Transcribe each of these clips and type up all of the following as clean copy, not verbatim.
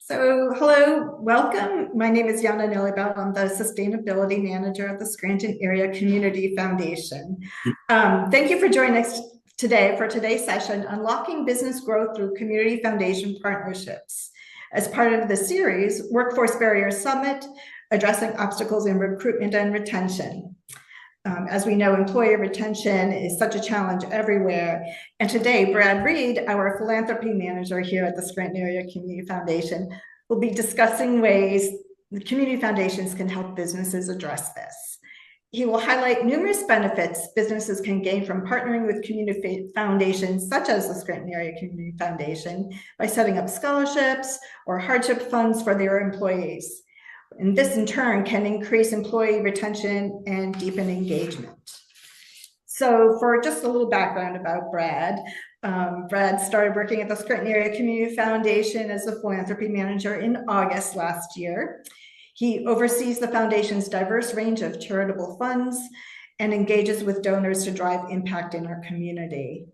Hello, welcome. My name is Yana Nilibel. I'm the Sustainability Manager at the Scranton Area Community Foundation. Thank you for joining us today for today's session, Unlocking Business Growth Through Community Foundation Partnerships. As part of the series, Workforce Barriers Summit, Addressing Obstacles in Recruitment and Retention. As we know, employee retention is such a challenge everywhere. And today, Brad Reed, our philanthropy manager here at the Scranton Area Community Foundation, will be discussing ways the community foundations can help businesses address this. He will highlight numerous benefits businesses can gain from partnering with community foundations, such as the Scranton Area Community Foundation, by setting up scholarships or hardship funds for their employees. And this in turn can increase employee retention and deepen engagement. So for just a little background about Brad, Brad started working at the Scranton Area Community Foundation as a philanthropy manager in August last year. He oversees the foundation's diverse range of charitable funds and engages with donors to drive impact in our community.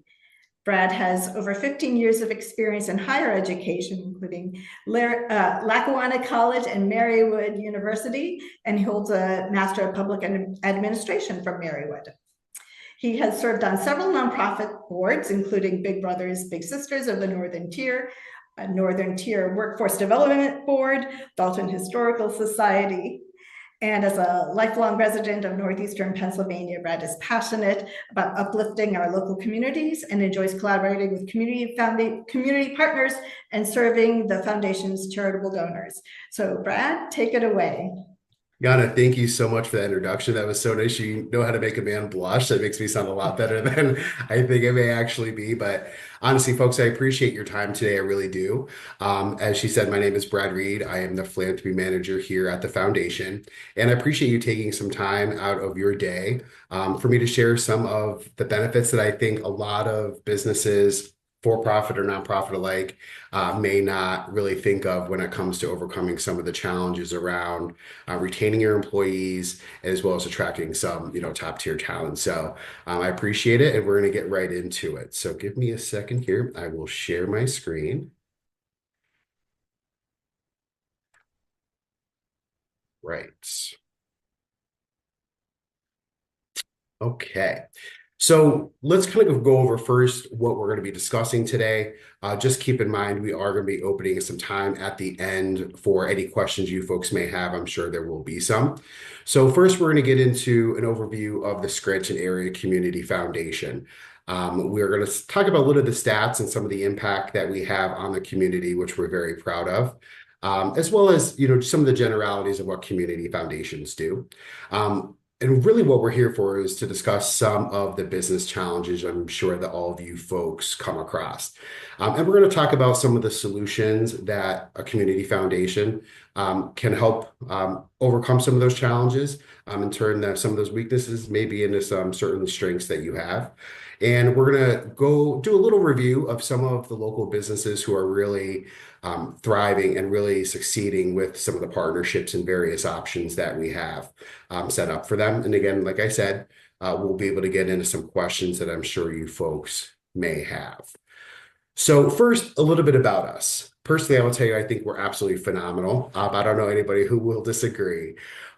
Brad has over 15 years of experience in higher education, including Lackawanna College and Marywood University, and he holds a Master of Public Administration from Marywood. He has served on several nonprofit boards, including Big Brothers Big Sisters of the Northern Tier, Northern Tier Workforce Development Board, Dalton Historical Society. And as a lifelong resident of Northeastern Pennsylvania, Brad is passionate about uplifting our local communities and enjoys collaborating with community partners and serving the foundation's charitable donors. So Brad, take it away. Yana, thank you so much for that introduction. That was so nice. You know how to make a man blush. That makes me sound a lot better than I think it may actually be. But honestly, folks, I appreciate your time today. I really do. As she said, my name is Brad Reed. I am the philanthropy manager here at the foundation. And I appreciate you taking some time out of your day for me to share some of the benefits that I think a lot of businesses, for-profit or nonprofit alike, may not really think of when it comes to overcoming some of the challenges around retaining your employees, as well as attracting some, top-tier talent. So I appreciate it, and we're going to get right into it. So give me a second here. I will share my screen. Right. Okay. So let's kind of go over first what we're going to be discussing today. Just keep in mind, we are going to be opening some time at the end for any questions you folks may have. I'm sure there will be some. So first, we're going to get into an overview of the Scranton Area Community Foundation. We're going to talk about a little of the stats and some of the impact that we have on the community, which we're very proud of. As well as, some of the generalities of what community foundations do. And really what we're here for is to discuss some of the business challenges I'm sure that all of you folks come across. And we're going to talk about some of the solutions that a community foundation can help overcome some of those challenges and turn some of those weaknesses maybe into some certain strengths that you have. And we're going to go do a little review of some of the local businesses who are really thriving and really succeeding with some of the partnerships and various options that we have set up for them. And again, like I said, we'll be able to get into some questions that I'm sure you folks may have. So first, a little bit about us. Personally, I will tell you, I think we're absolutely phenomenal. I don't know anybody who will disagree.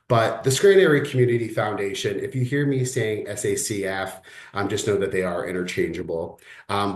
But the Scranton Area Community Foundation, if you hear me saying SACF, just know that they are interchangeable.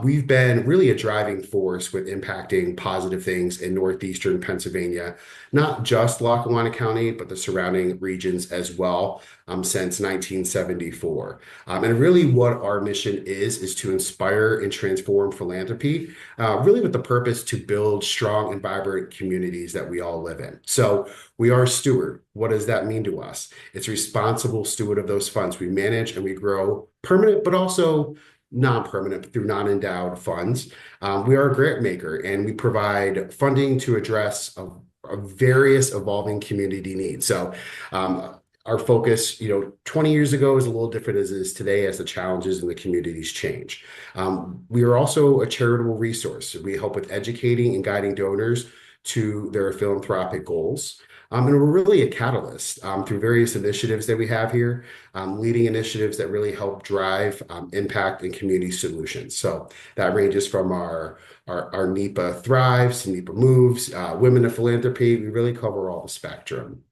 We've been really a driving force with impacting positive things in Northeastern Pennsylvania, not just Lackawanna County, but the surrounding regions as well, since 1974. And really what our mission is to inspire and transform philanthropy, really with the purpose to build strong and vibrant communities that we all live in. So we are a steward. What does that mean to us? It's responsible steward of those funds. We manage and we grow permanent, but also non-permanent through non-endowed funds. We are a grant maker and we provide funding to address a various evolving community needs. So our focus, 20 years ago is a little different as it is today as the challenges in the communities change. We are also a charitable resource. We help with educating and guiding donors to their philanthropic goals. And we're really a catalyst through various initiatives that we have here, leading initiatives that really help drive impact and community solutions. So that ranges from our NEPA Thrives to NEPA Moves, Women in Philanthropy. We really cover all the spectrum.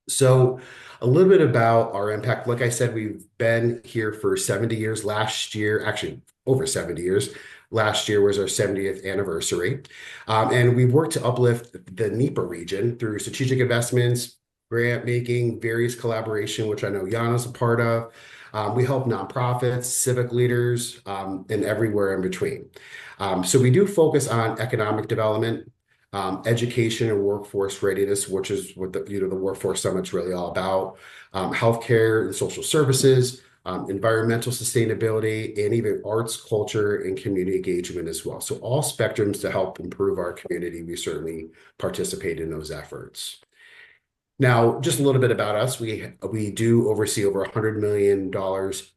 So a little bit about our impact. Like I said, we've been here for 70 years. Last year, actually over 70 years. Last year was our 70th anniversary. And we've worked to uplift the NEPA region through strategic investments, grant making, various collaboration, which I know Jana's a part of. We help nonprofits, civic leaders, and everywhere in between. So we do focus on economic development, education and workforce readiness, which is what the Workforce Summit's really all about, healthcare and social services, environmental sustainability, and even arts, culture, and community engagement as well. So all spectrums to help improve our community. We certainly participate in those efforts. Now, just a little bit about us. We do oversee over $100 million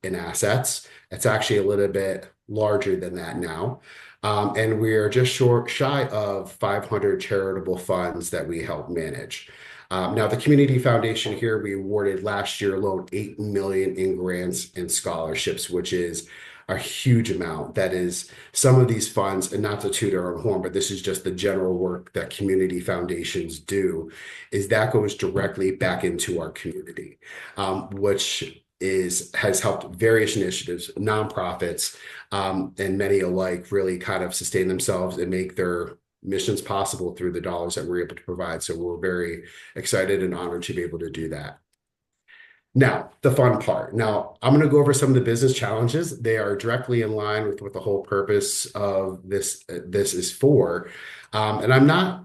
in assets. It's actually a little bit larger than that now. And we are just shy of 500 charitable funds that we help manage. Now, the Community Foundation here, we awarded last year alone $8 million in grants and scholarships, which is a huge amount. That is some of these funds, and not to toot our own horn, but this is just the general work that community foundations do, is that goes directly back into our community, which has helped various initiatives, nonprofits, and many alike really kind of sustain themselves and make their missions possible through the dollars that we're able to provide. So we're very excited and honored to be able to do that. Now, the fun part. Now, I'm going to go over some of the business challenges. They are directly in line with what the whole purpose of this is for. And I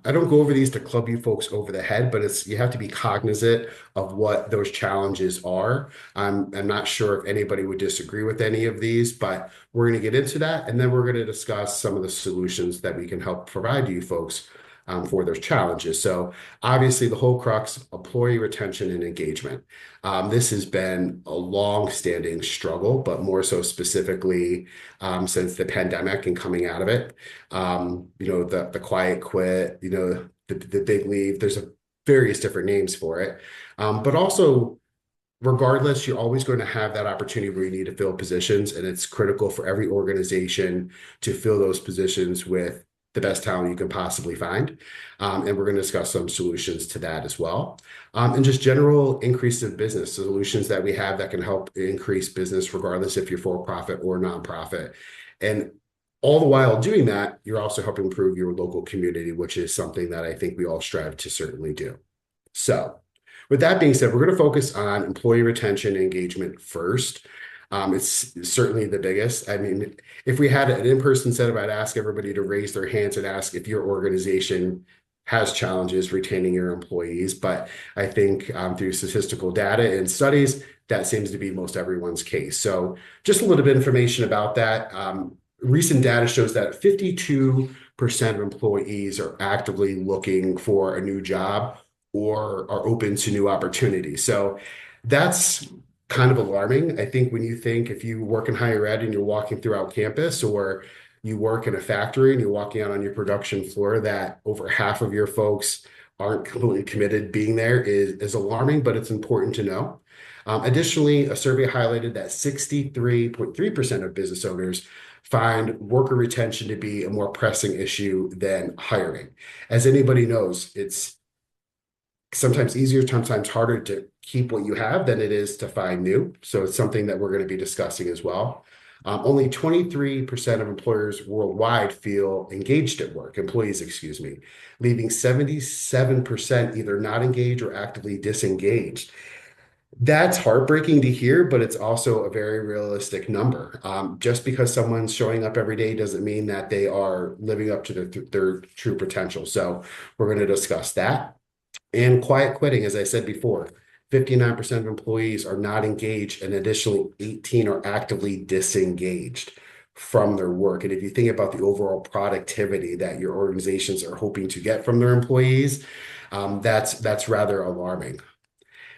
don't go over these to club you folks over the head, but you have to be cognizant of what those challenges are. I'm not sure if anybody would disagree with any of these, but we're going to get into that. And then we're going to discuss some of the solutions that we can help provide to you folks for those challenges. So obviously the whole crux, employee retention and engagement. This has been a long-standing struggle, but more so specifically since the pandemic and coming out of it. The quiet quit, the big leave, there's various different names for it. But also, regardless, you're always going to have that opportunity where you need to fill positions, and it's critical for every organization to fill those positions with the best talent you can possibly find. And we're going to discuss some solutions to that as well. And just general increase of business solutions that we have that can help increase business, regardless if you're for-profit or nonprofit. And all the while doing that, you're also helping improve your local community, which is something that I think we all strive to certainly do. So with that being said, we're going to focus on employee retention and engagement first. It's certainly the biggest. I mean, if we had an in-person setup, I'd ask everybody to raise their hands and ask if your organization has challenges retaining your employees. But I think through statistical data and studies, that seems to be most everyone's case. So just a little bit of information about that. Recent data shows that 52% of employees are actively looking for a new job or are open to new opportunities. So that's kind of alarming. I think when you think if you work in higher ed and you're walking throughout campus, or you work in a factory and you're walking out on your production floor, that over half of your folks aren't completely committed being there is alarming, but it's important to know. Additionally, a survey highlighted that 63.3% of business owners find worker retention to be a more pressing issue than hiring. As anybody knows, it's sometimes easier, sometimes harder to keep what you have than it is to find new. So it's something that we're going to be discussing as well. Only 23% of employers worldwide feel engaged at work, employees, excuse me, leaving 77% either not engaged or actively disengaged. That's heartbreaking to hear, but it's also a very realistic number. Just because someone's showing up every day doesn't mean that they are living up to their true potential. So we're going to discuss that. And quiet quitting, as I said before, 59% of employees are not engaged, and additionally, 18 are actively disengaged from their work. And if you think about the overall productivity that your organizations are hoping to get from their employees, that's rather alarming.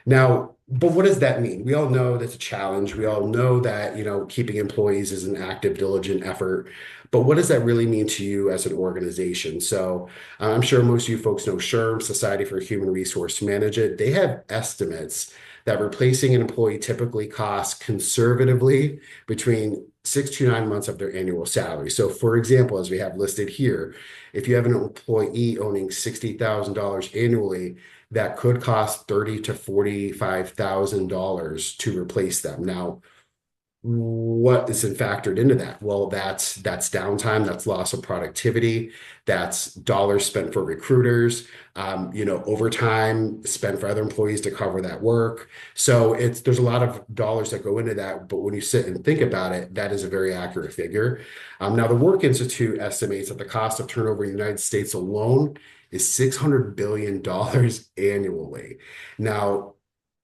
Now, but what does that mean? We all know that's a challenge. We all know that, keeping employees is an active, diligent effort. But what does that really mean to you as an organization? So I'm sure most of you folks know SHRM, Society for Human Resource Management. They have estimates that replacing an employee typically costs conservatively between 6 to 9 months of their annual salary. So, for example, as we have listed here, if you have an employee owning $60,000 annually, that could cost $30,000 to $45,000 to replace them. Now, what isn't factored into that? Well, that's downtime, that's loss of productivity, that's dollars spent for recruiters, overtime spent for other employees to cover that work. So there's a lot of dollars that go into that, but when you sit and think about it, that is a very accurate figure. Now, the Work Institute estimates that the cost of turnover in the United States alone is $600 billion annually. Now,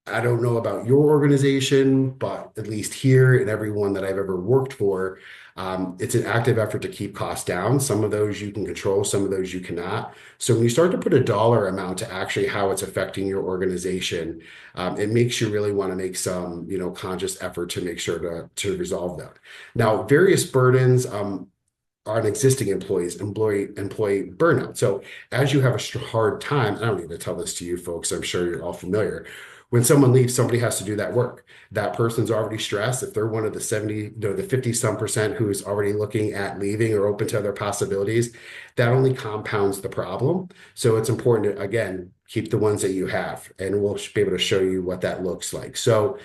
I don't know about your organization, but at least here and everyone that I've ever worked for, it's an active effort to keep costs down. Some of those you can control, some of those you cannot. So when you start to put a dollar amount to actually how it's affecting your organization, it makes you really want to make some, conscious effort to make sure to resolve that. Now, various burdens, on existing employee burnout. So as you have a hard time, I don't need to tell this to you folks, I'm sure you're all familiar. When someone leaves, somebody has to do that work. That person's already stressed. If they're one of the 70, the 50 some percent who's already looking at leaving or open to other possibilities, that only compounds the problem. So it's important to, again, keep the ones that you have, and we'll be able to show you what that looks like. So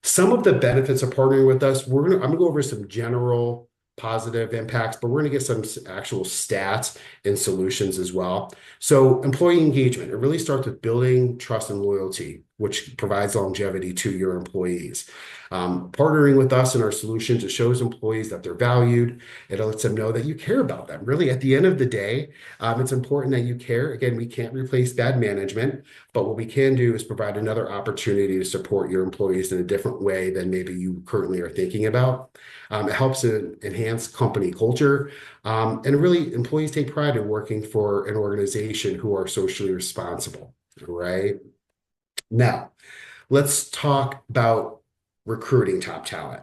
some of the benefits of partnering with us, I'm gonna go over some general positive impacts, but we're going to get some actual stats and solutions as well. So employee engagement, it really starts with building trust and loyalty, which provides longevity to your employees. Partnering with us and our solutions, it shows employees that they're valued. It lets them know that you care about them. Really, at the end of the day, it's important that you care. Again, we can't replace bad management, but what we can do is provide another opportunity to support your employees in a different way than maybe you currently are thinking about. It helps to enhance company culture. And really, employees take pride in working for an organization who are socially responsible, right? Now, let's talk about recruiting top talent.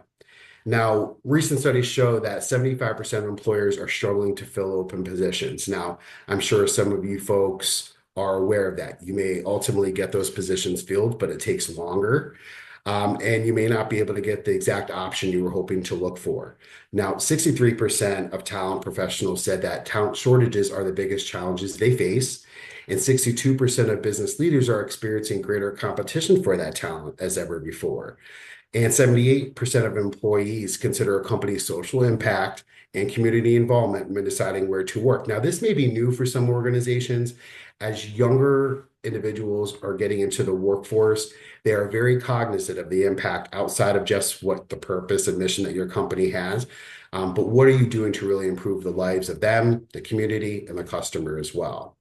Now, recent studies show that 75% of employers are struggling to fill open positions. Now, I'm sure some of you folks are aware of that. You may ultimately get those positions filled, but it takes longer. And you may not be able to get the exact option you were hoping to look for. Now, 63% of talent professionals said that talent shortages are the biggest challenges they face, and 62% of business leaders are experiencing greater competition for that talent as ever before. And 78% of employees consider a company's social impact and community involvement when deciding where to work. Now, this may be new for some organizations. As younger individuals are getting into the workforce, they are very cognizant of the impact outside of just what the purpose and mission that your company has. But what are you doing to really improve the lives of them, the community, and the customer as well?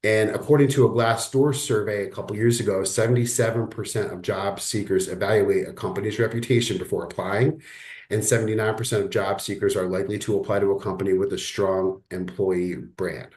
And according to a Glassdoor survey a couple years ago, 77% of job seekers evaluate a company's reputation before applying, and 79% of job seekers are likely to apply to a company with a strong employee brand.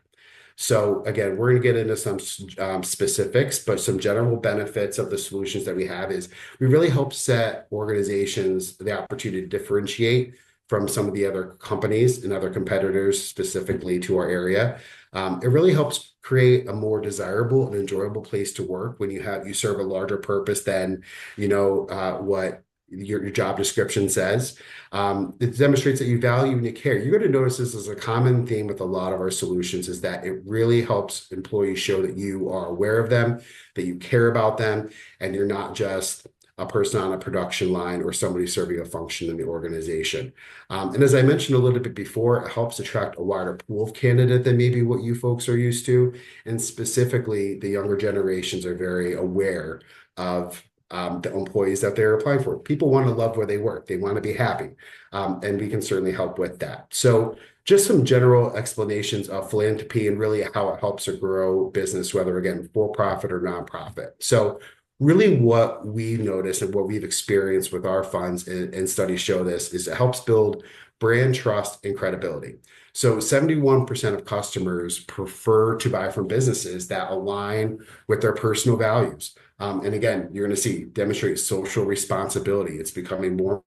So again, we're going to get into some specifics, but some general benefits of the solutions that we have is we really help set organizations the opportunity to differentiate from some of the other companies and other competitors specifically to our area. It really helps create a more desirable and enjoyable place to work when you serve a larger purpose than what your job description says. It demonstrates that you value and you care. You're going to notice this is a common theme with a lot of our solutions, is that it really helps employees show that you are aware of them, that you care about them, and you're not just a person on a production line or somebody serving a function in the organization. And as I mentioned a little bit before, it helps attract a wider pool of candidate than maybe what you folks are used to. And specifically, the younger generations are very aware of the employees that they're applying for. People want to love where they work. They want to be happy. And we can certainly help with that. So just some general explanations of philanthropy and really how it helps to grow business, whether again, for profit or nonprofit. So really what we notice and what we've experienced with our funds and studies show this is it helps build brand trust and credibility. So 71% of customers prefer to buy from businesses that align with their personal values. And again, you're going to see demonstrate social responsibility. It's becoming more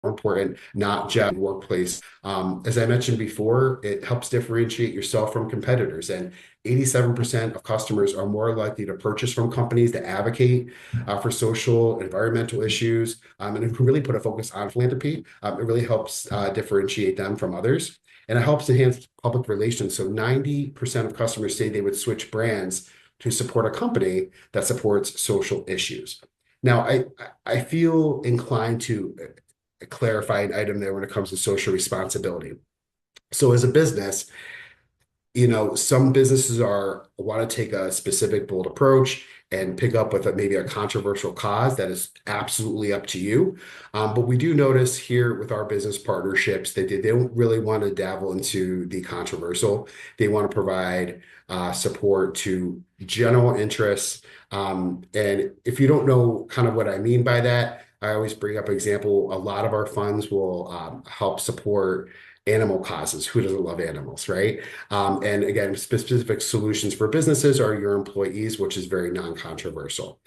important, not just in workplace. As I mentioned before, it helps differentiate yourself from competitors. And 87% of customers are more likely to purchase from companies that advocate for social, environmental issues, and who really put a focus on philanthropy. It really helps differentiate them from others. And it helps enhance public relations. So 90% of customers say they would switch brands to support a company that supports social issues. Now, I feel inclined to clarify an item there when it comes to social responsibility. So as a business, some businesses want to take a specific bold approach and pick up with maybe a controversial cause. That is absolutely up to you. But we do notice here with our business partnerships that they don't really want to dabble into the controversial. They want to provide support to general interests. And if you don't know kind of what I mean by that, I always bring up an example. A lot of our funds will help support animal causes. Who doesn't love animals, right? And again, specific solutions for businesses are your employees, which is very non-controversial.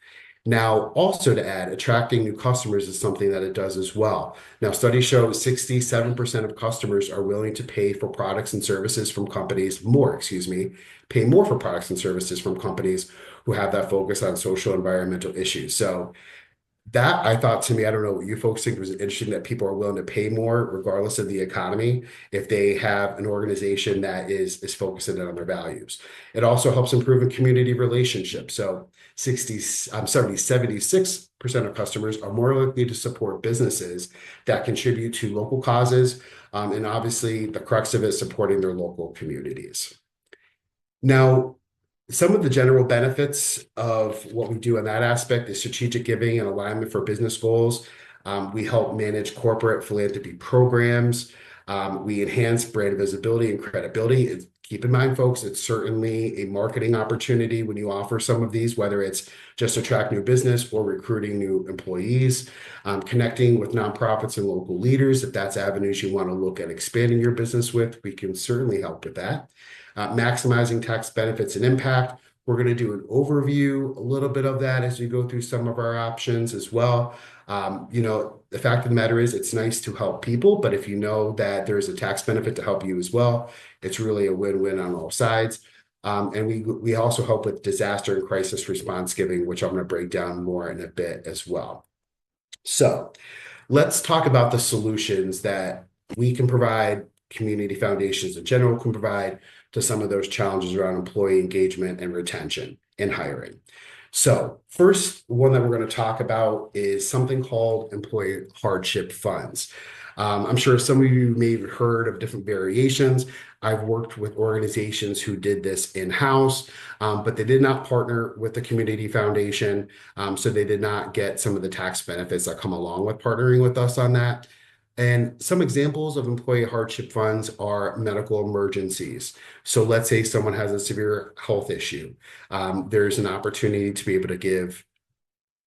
Now, also to add, attracting new customers is something that it does as well. Now, studies show 67% of customers are willing to pay for products and services from companies, pay more for products and services from companies who have that focus on social environmental issues. So that I thought to me, I don't know what you folks think was interesting, that people are willing to pay more regardless of the economy if they have an organization that is focusing on their values. It also helps improve in community relationships. So 76% of customers are more likely to support businesses that contribute to local causes. And obviously the crux of it is supporting their local communities. Now, some of the general benefits of what we do in that aspect is strategic giving and alignment for business goals. We help manage corporate philanthropy programs. We enhance brand visibility and credibility. Keep in mind, folks, it's certainly a marketing opportunity when you offer some of these, whether it's just attract new business or recruiting new employees, connecting with nonprofits and local leaders. If that's avenues you want to look at expanding your business with, we can certainly help with that. Maximizing tax benefits and impact. We're going to do an overview, a little bit of that as we go through some of our options as well. The fact of the matter is it's nice to help people, but if you know that there's a tax benefit to help you as well, it's really a win-win on all sides. And we also help with disaster and crisis response giving, which I'm going to break down more in a bit as well. So let's talk about the solutions that we can provide, community foundations in general can provide to some of those challenges around employee engagement and retention and hiring. So first one that we're going to talk about is something called employee hardship funds. I'm sure some of you may have heard of different variations. I've worked with organizations who did this in-house, but they did not partner with the community foundation. So they did not get some of the tax benefits that come along with partnering with us on that. And some examples of employee hardship funds are medical emergencies. So let's say someone has a severe health issue. There's an opportunity to be able to give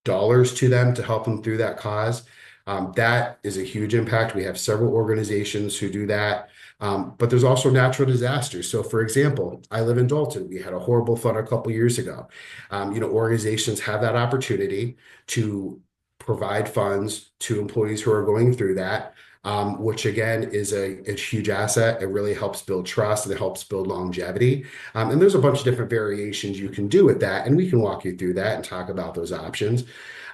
dollars to them to help them through that cause. That is a huge impact. We have several organizations who do that. But there's also natural disasters. So for example, I live in Dalton. We had a horrible flood a couple years ago. Organizations have that opportunity to provide funds to employees who are going through that, which again is a huge asset. It really helps build trust and it helps build longevity. And there's a bunch of different variations you can do with that, and we can walk you through that and talk about those options.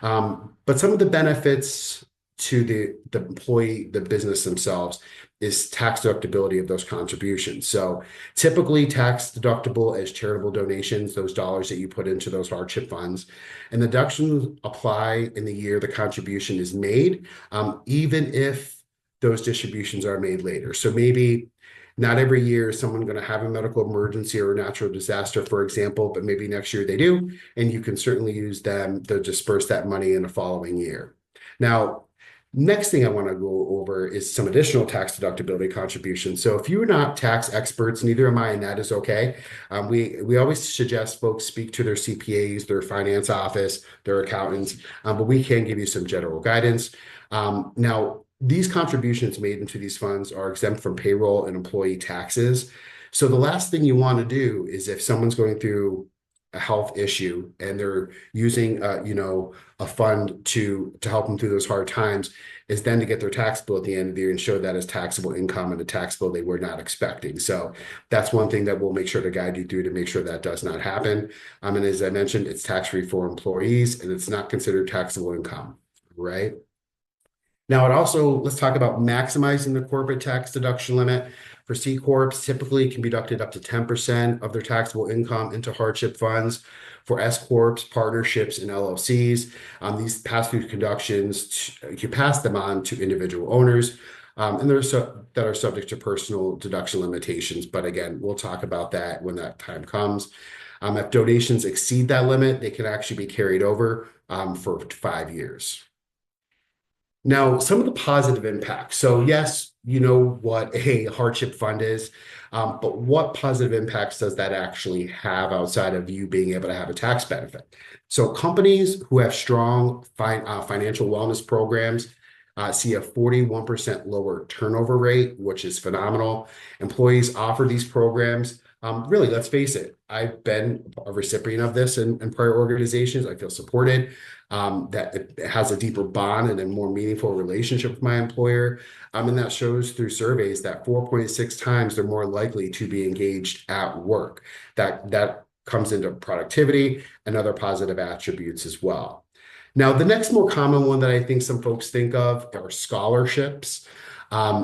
But some of the benefits to the employee, the business themselves, is tax deductibility of those contributions. So typically tax deductible as charitable donations, those dollars that you put into those hardship funds, and the deductions apply in the year the contribution is made, even if those distributions are made later. So maybe not every year is someone going to have a medical emergency or a natural disaster, for example, but maybe next year they do, and you can certainly use them to disperse that money in the following year. Now, next thing I want to go over is some additional tax deductibility contributions. So if you're not tax experts, neither am I, and that is okay. We always suggest folks speak to their CPAs, their finance office, their accountants, but we can give you some general guidance. Now, these contributions made into these funds are exempt from payroll and employee taxes. So the last thing you want to do is if someone's going through a health issue and they're using a fund to help them through those hard times, is then to get their tax bill at the end of the year and show that as taxable income and a tax bill they were not expecting. So that's one thing that we'll make sure to guide you through to make sure that does not happen. And as I mentioned, it's tax-free for employees and it's not considered taxable income, right? Now, let's talk about maximizing the corporate tax deduction limit. For C Corps, typically can be deducted up to 10% of their taxable income into hardship funds. For S Corps, partnerships, and LLCs, these pass-through deductions, you pass them on to individual owners, and that are subject to personal deduction limitations. But again, we'll talk about that when that time comes. If donations exceed that limit, they can actually be carried over for 5 years. Now, some of the positive impacts. So yes, you know what a hardship fund is, but what positive impacts does that actually have outside of you being able to have a tax benefit? So companies who have strong financial wellness programs see a 41% lower turnover rate, which is phenomenal. Employees offer these programs. Really, let's face it, I've been a recipient of this in prior organizations. I feel supported, that it has a deeper bond and a more meaningful relationship with my employer. And that shows through surveys that 4.6 times they're more likely to be engaged at work. That comes into productivity and other positive attributes as well. Now, the next more common one that I think some folks think of are scholarships.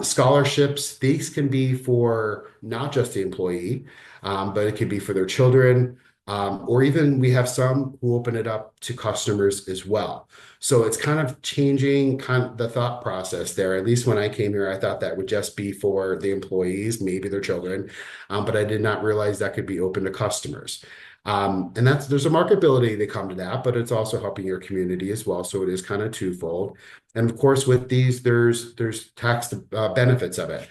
Scholarships, these can be for not just the employee, but it could be for their children, or even we have some who open it up to customers as well. So it's kind of changing the thought process there. At least when I came here, I thought that would just be for the employees, maybe their children, but I did not realize that could be open to customers. And there's a marketability that come to that, but it's also helping your community as well. So it is kind of twofold. And of course, with these, there's tax benefits of it.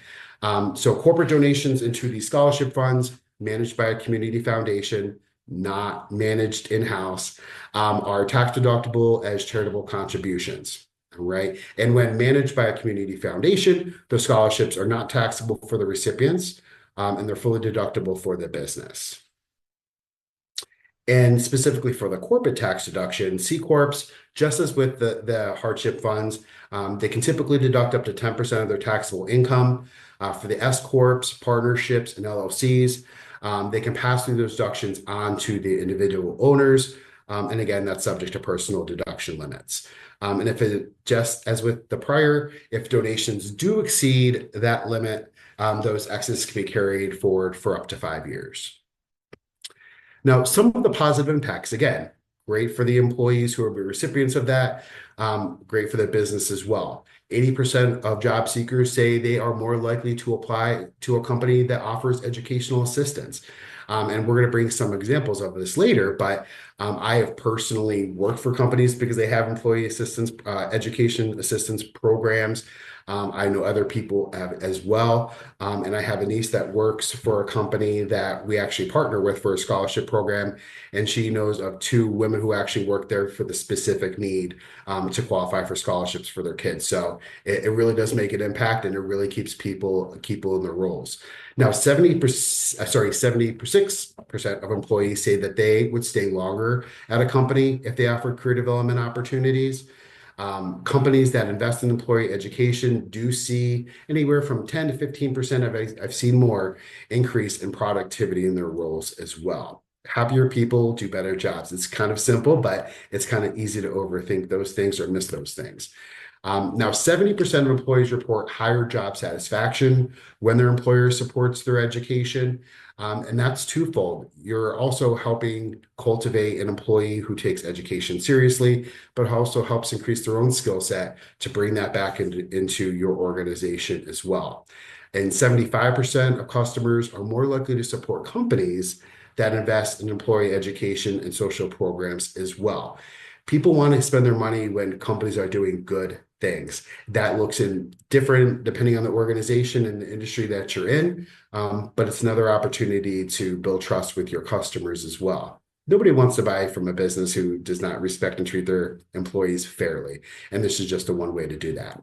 So corporate donations into these scholarship funds managed by a community foundation, not managed in-house, are tax deductible as charitable contributions. Right. And when managed by a community foundation, the scholarships are not taxable for the recipients, and they're fully deductible for the business. And specifically for the corporate tax deduction, C Corps, just as with the hardship funds, they can typically deduct up to 10% of their taxable income. For the S Corps, partnerships, and LLCs, they can pass through those deductions on to the individual owners. And again, that's subject to personal deduction limits. And if it, just as with the prior, if donations do exceed that limit, those excesses can be carried forward for up to 5 years. Now, some of the positive impacts, again, great for the employees who are the recipients of that, great for the business as well. 80% of job seekers say they are more likely to apply to a company that offers educational assistance. And we're going to bring some examples of this later, but I have personally worked for companies because they have employee assistance, education assistance programs. I know other people have as well. And I have a niece that works for a company that we actually partner with for a scholarship program. And she knows of 2 women who actually work there for the specific need to qualify for scholarships for their kids. So it really does make an impact, and it really keeps people in their roles. Now, 76% of employees say that they would stay longer at a company if they offered career development opportunities. Companies that invest in employee education do see anywhere from 10 to 15%, I've seen more, increase in productivity in their roles as well. Happier people do better jobs. It's kind of simple, but it's kind of easy to overthink those things or miss those things. Now, 70% of employees report higher job satisfaction when their employer supports their education. And that's twofold. You're also helping cultivate an employee who takes education seriously, but also helps increase their own skill set to bring that back into your organization as well. And 75% of customers are more likely to support companies that invest in employee education and social programs as well. People want to spend their money when companies are doing good things. That looks different depending on the organization and the industry that you're in, but it's another opportunity to build trust with your customers as well. Nobody wants to buy from a business who does not respect and treat their employees fairly, and this is just one way to do that.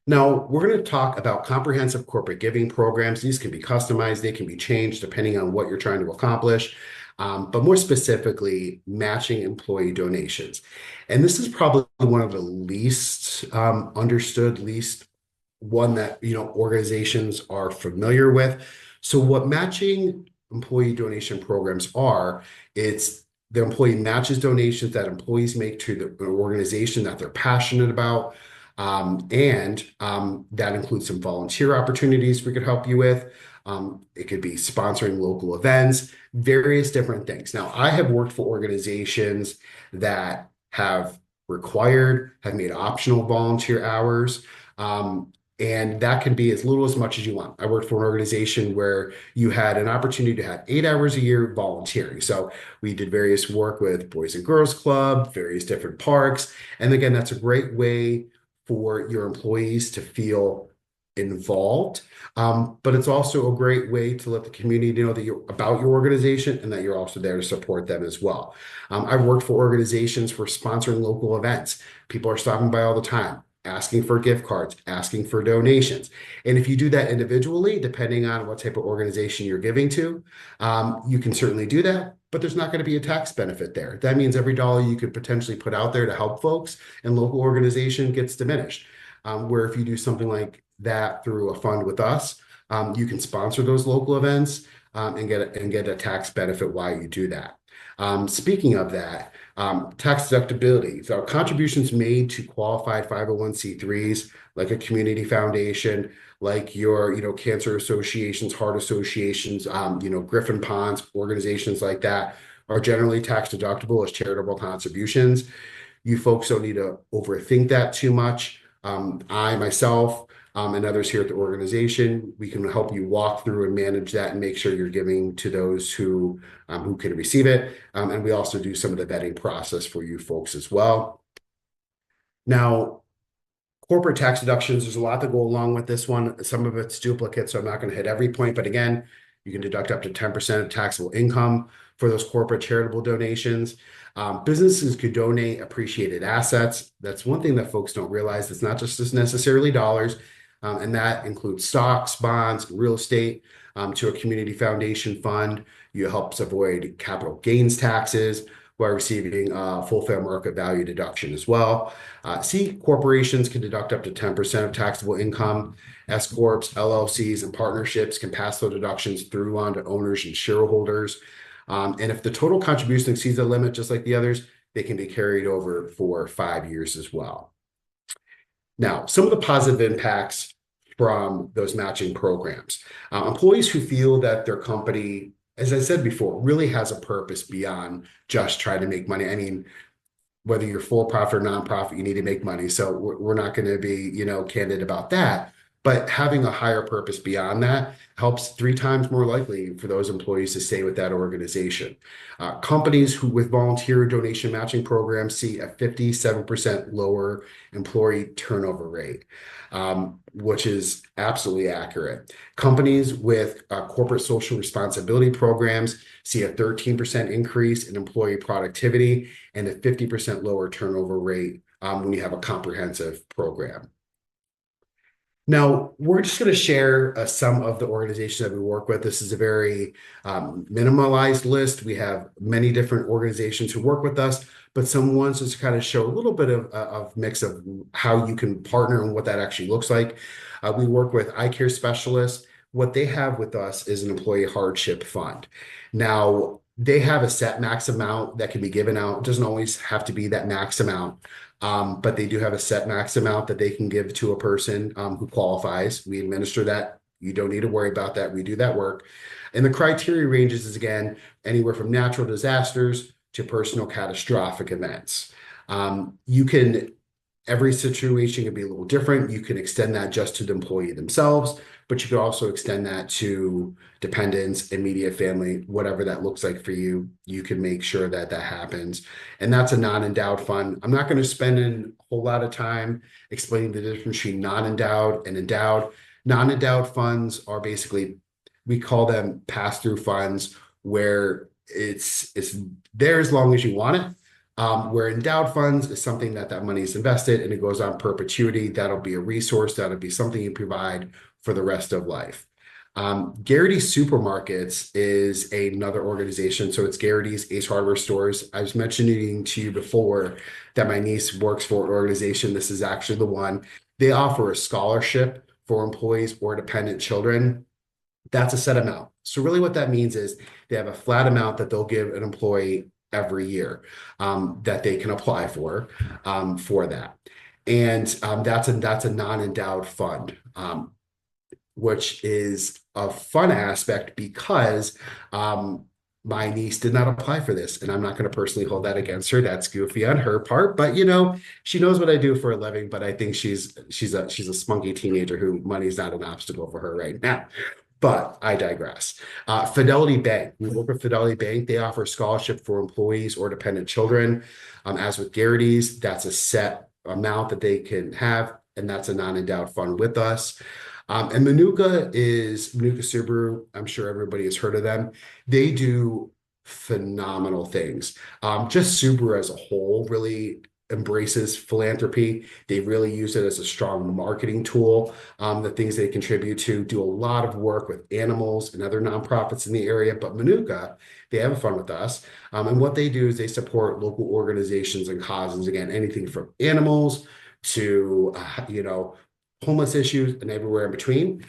Now, we're going to talk about comprehensive corporate giving programs. These can be customized. They can be changed depending on what you're trying to accomplish. but more specifically, matching employee donations. And this is probably one of the least understood, least one that organizations are familiar with. So what matching employee donation programs are, it's the employee matches donations that employees make to the organization that they're passionate about. And that includes some volunteer opportunities we could help you with. It could be sponsoring local events, various different things. Now, I have worked for organizations that have have made optional volunteer hours. And that can be as little as much as you want. I worked for an organization where you had an opportunity to have 8 hours a year volunteering. So we did various work with Boys and Girls Club, various different parks. And again, that's a great way for your employees to feel involved. But it's also a great way to let the community know that you're about your organization and that you're also there to support them as well. I've worked for organizations for sponsoring local events. People are stopping by all the time, asking for gift cards, asking for donations. And if you do that individually, depending on what type of organization you're giving to, you can certainly do that, but there's not going to be a tax benefit there. That means every dollar you could potentially put out there to help folks and local organization gets diminished. Where if you do something like that through a fund with us, you can sponsor those local events and get a tax benefit while you do that. Speaking of that, tax deductibility. So contributions made to qualified 501c3s, like a community foundation, like your, cancer associations, heart associations, Griffin Ponds, organizations like that are generally tax deductible as charitable contributions. You folks don't need to overthink that too much. I myself and others here at the organization, we can help you walk through and manage that and make sure you're giving to those who can receive it. And we also do some of the vetting process for you folks as well. Now, corporate tax deductions, there's a lot to go along with this one. Some of it's duplicate, so I'm not going to hit every point. But again, you can deduct up to 10% of taxable income for those corporate charitable donations. Businesses could donate appreciated assets. That's one thing that folks don't realize. It's not just necessarily dollars. And that includes stocks, bonds, real estate, to a community foundation fund. You helps avoid capital gains taxes while receiving full fair market value deduction as well. C corporations can deduct up to 10% of taxable income. S corps, LLCs, and partnerships can pass those deductions through on to owners and shareholders. And if the total contribution exceeds the limit, just like the others, they can be carried over for 5 years as well. Now, some of the positive impacts from those matching programs. Employees who feel that their company, as I said before, really has a purpose beyond just trying to make money. I mean, whether you're for-profit or nonprofit, you need to make money. So we're not going to be, candid about that. But having a higher purpose beyond that helps 3 times more likely for those employees to stay with that organization. Companies with volunteer donation matching programs see a 57% lower employee turnover rate, which is absolutely accurate. Companies with corporate social responsibility programs see a 13% increase in employee productivity and a 50% lower turnover rate when you have a comprehensive program. Now, we're just going to share some of the organizations that we work with. This is a very minimalized list. We have many different organizations who work with us, but some ones just kind of show a little bit of mix of how you can partner and what that actually looks like. We work with eye care specialists. What they have with us is an employee hardship fund. Now, they have a set max amount that can be given out. It doesn't always have to be that max amount. But they do have a set max amount that they can give to a person who qualifies. We administer that. You don't need to worry about that. We do that work. And the criteria ranges is, again, anywhere from natural disasters to personal catastrophic events. Every situation can be a little different. You can extend that just to the employee themselves, but you could also extend that to dependents, immediate family, whatever that looks like for you. You can make sure that that happens. And that's a non-endowed fund. I'm not going to spend a whole lot of time explaining the difference between non-endowed and endowed. Non-endowed funds are basically, we call them pass-through funds, where it's there as long as you want it. Where endowed funds is something that money is invested and it goes on perpetuity. That'll be a resource. That'll be something you provide for the rest of life. Garrity's Supermarkets is another organization. So it's Garrity's Ace Hardware Stores. I was mentioning to you before that my niece works for an organization. This is actually the one. They offer a scholarship for employees or dependent children. That's a set amount. So really what that means is they have a flat amount that they'll give an employee every year that they can apply for that. And that's a non-endowed fund, which is a fun aspect because my niece did not apply for this, and I'm not going to personally hold that against her. That's goofy on her part, but she knows what I do for a living. But I think she's a spunky teenager who money's not an obstacle for her right now. But I digress. Fidelity Bank. We work with Fidelity Bank. They offer a scholarship for employees or dependent children. As with Garrity's, that's a set amount that they can have, and that's a non-endowed fund with us. And Manuka Subaru. I'm sure everybody has heard of them. They do phenomenal things. Just Subaru as a whole really embraces philanthropy. They really use it as a strong marketing tool. The things they contribute to do a lot of work with animals and other nonprofits in the area. But Manuka, they have fun with us. And what they do is they support local organizations and causes. Again, anything from animals to homeless issues and everywhere in between.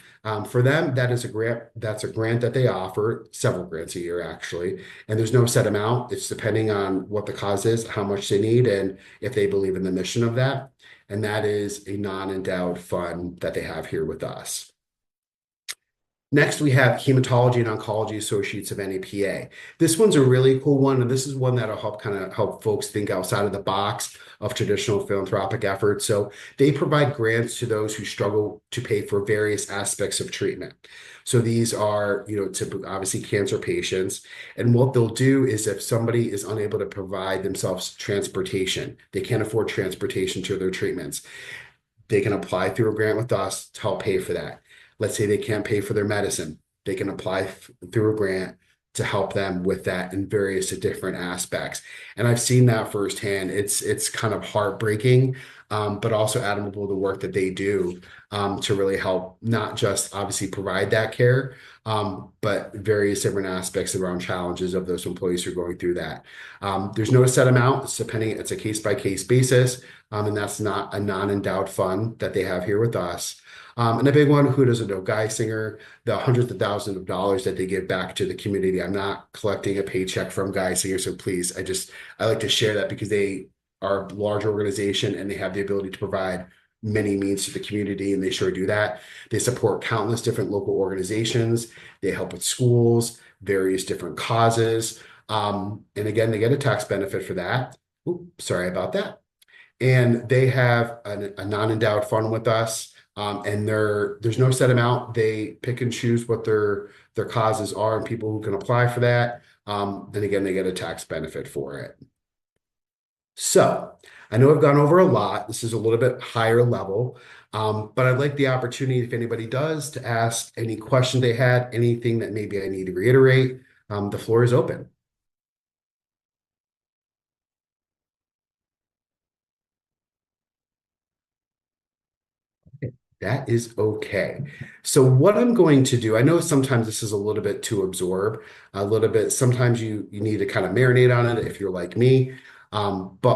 For them, that is a grant. That's a grant that they offer, several grants a year actually, and there's no set amount. It's depending on what the cause is, how much they need, and if they believe in the mission of that. And that is a non-endowed fund that they have here with us. Next, we have Hematology and Oncology Associates of NAPA. This one's a really cool one, and this is one that'll help folks think outside of the box of traditional philanthropic efforts. So they provide grants to those who struggle to pay for various aspects of treatment. So these are, typically, obviously cancer patients. And what they'll do is if somebody is unable to provide themselves transportation, they can't afford transportation to their treatments, they can apply through a grant with us to help pay for that. Let's say they can't pay for their medicine. They can apply through a grant to help them with that in various different aspects. And I've seen that firsthand. It's kind of heartbreaking, but also admirable the work that they do to really help not just obviously provide that care, but various different aspects around challenges of those employees who are going through that. There's no set amount. It's a case-by-case basis, and that's not a non-endowed fund that they have here with us. And a big one, who doesn't know Geisinger, the hundreds of thousands of dollars that they give back to the community. I'm not collecting a paycheck from Geisinger, so please, I like to share that because they are a large organization and they have the ability to provide many means to the community, and they sure do that. They support countless different local organizations. They help with schools, various different causes. And again, they get a tax benefit for that. Oops, sorry about that. And they have a non-endowed fund with us. And there's no set amount. They pick and choose what their causes are and people who can apply for that. Then again, they get a tax benefit for it. So I know I've gone over a lot. This is a little bit higher level, but I'd like the opportunity, if anybody does, to ask any question they had, anything that maybe I need to reiterate. The floor is open. That is okay. So what I'm going to do, I know sometimes this is a little bit to absorb, a little bit. Sometimes you need to kind of marinate on it if you're like me. But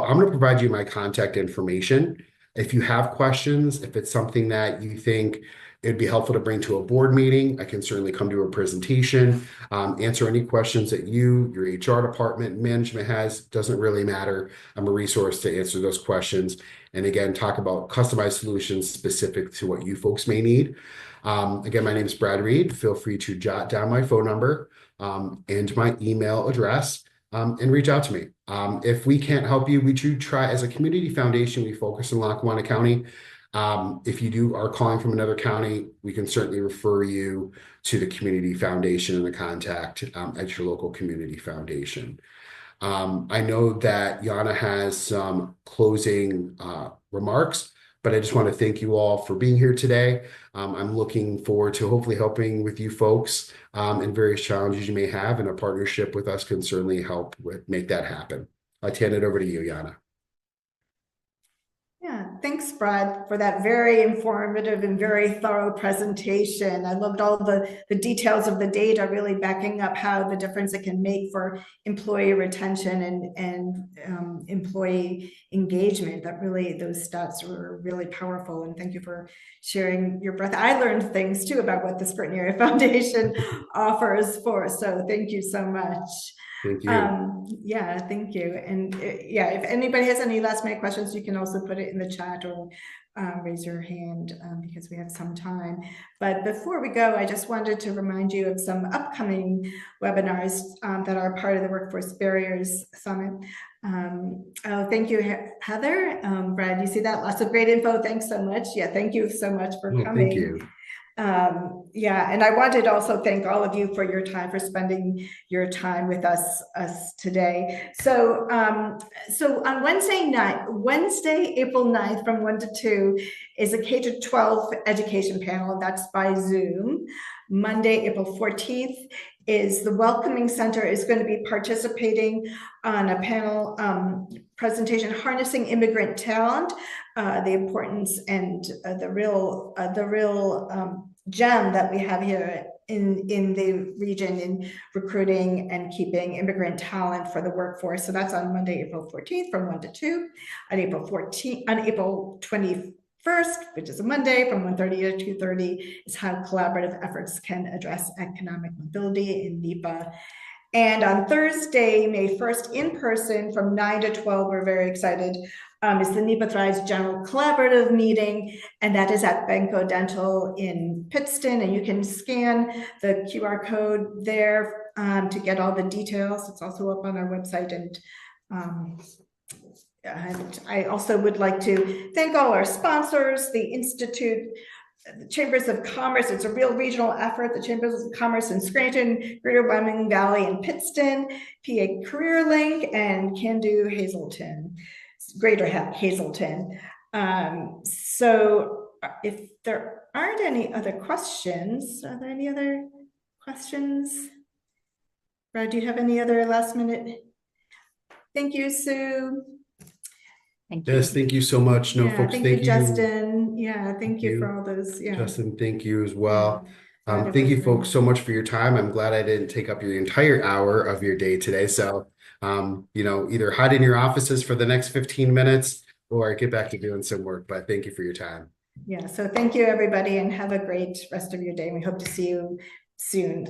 I'm going to provide you my contact information. If you have questions, if it's something that you think it'd be helpful to bring to a board meeting, I can certainly come to a presentation, answer any questions that your HR department, management has. Doesn't really matter. I'm a resource to answer those questions. And again, talk about customized solutions specific to what you folks may need. Again, my name is Brad Reed. Feel free to jot down my phone number and my email address and reach out to me. If we can't help you, we do try, as a community foundation, we focus in Lackawanna County. If you are calling from another county, we can certainly refer you to the community foundation and the contact at your local community foundation. I know that Yana has some closing remarks, but I just want to thank you all for being here today. I'm looking forward to hopefully helping with you folks in various challenges you may have, and a partnership with us can certainly help make that happen. I'll hand it over to you, Yana. Yeah, Thanks, Brad, for that very informative and very thorough presentation. I loved all the details of the data, really backing up how the difference it can make for employee retention and employee engagement. That really, those stats were really powerful. And thank you for sharing your breadth. I learned things too about what the Scranton Area Foundation offers for. So thank you so much. Thank you. Yeah, thank you. And yeah, if anybody has any last minute questions, you can also put it in the chat or raise your hand because we have some time. But before we go, I just wanted to remind you of some upcoming webinars that are part of the Workforce Barriers Summit. Oh, thank you, Heather. Brad, you see that? Lots of great info. Thanks so much. Yeah, thank you so much for coming. Thank you. Yeah, and I wanted to also thank all of you for your time, for spending your time with us today. So, so on Wednesday, April 9th from 1 to 2 is a K-12 education panel. That's by Zoom. Monday, April 14th is the Welcoming Center is going to be participating on a panel presentation, Harnessing Immigrant Talent, the importance and the real gem that we have here in the region in recruiting and keeping immigrant talent for the workforce. So that's on Monday, April 14th from 1 to 2. On April 21st, which is a Monday, from 1:30 to 2:30, is how collaborative efforts can address economic mobility in NEPA. And on Thursday, May 1st, in person from 9 to 12, we're very excited, is the NEPA Thrives General Collaborative Meeting, and that is at Benco Dental in Pittston, and you can scan the QR code there to get all the details. It's also up on our website, and I also would like to thank all our sponsors, the Institute, the Chambers of Commerce. It's a real regional effort. The Chambers of Commerce in Scranton, Greater Wyoming Valley and Pittston, PA Career Link, and Can Do Hazelton, Greater Hazelton. So if there aren't any other questions, are there any other questions? Brad, do you have any other last minute? Thank you, Sue. Thank you. Yes, thank you so much. No, Yeah, folks, thank thank you, you. Justin. Yeah, thank you for all those. Yeah, Justin, thank you as well. Yeah. Thank you folks so much for your time. I'm glad I didn't take up your entire hour of your day today. So, you know, either hide in your offices for the next 15 minutes or get back to doing some work, but thank you for your time. Yeah, so thank you everybody and have a great rest of your day. We hope to see you soon.